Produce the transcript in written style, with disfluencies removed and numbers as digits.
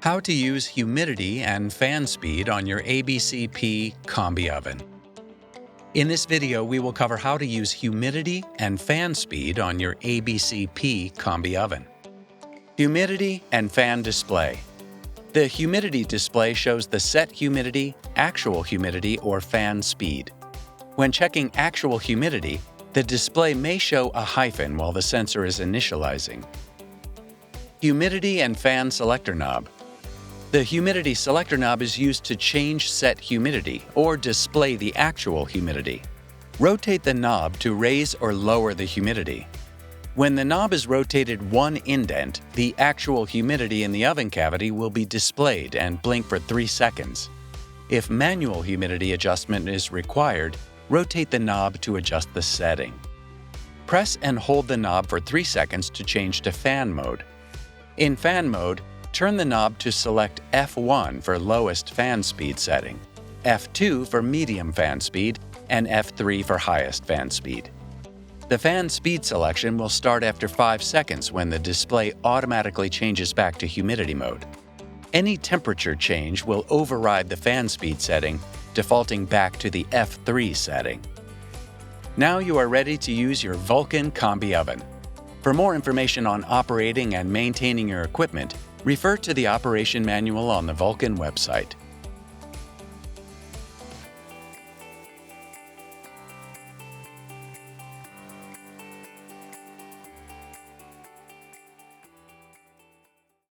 How to use humidity and fan speed on your ABCP Combi oven. In this video, we will cover how to use humidity and fan speed on your ABCP Combi oven. Humidity and fan display. The humidity display shows the set humidity, actual humidity, or fan speed. When checking actual humidity, the display may show a hyphen while the sensor is initializing. Humidity and fan selector knob. The humidity selector knob is used to change set humidity or display the actual humidity. Rotate the knob to raise or lower the humidity. When the knob is rotated one indent, the actual humidity in the oven cavity will be displayed and blink for 3 seconds. If manual humidity adjustment is required, rotate the knob to adjust the setting. Press and hold the knob for 3 seconds to change to fan mode. In fan mode, turn the knob to select F1 for lowest fan speed setting, F2 for medium fan speed, and F3 for highest fan speed. The fan speed selection will start after 5 seconds when the display automatically changes back to humidity mode. Any temperature change will override the fan speed setting, defaulting back to the F3 setting. Now you are ready to use your Vulcan Combi oven. For more information on operating and maintaining your equipment, refer to the operation manual on the Vulcan website.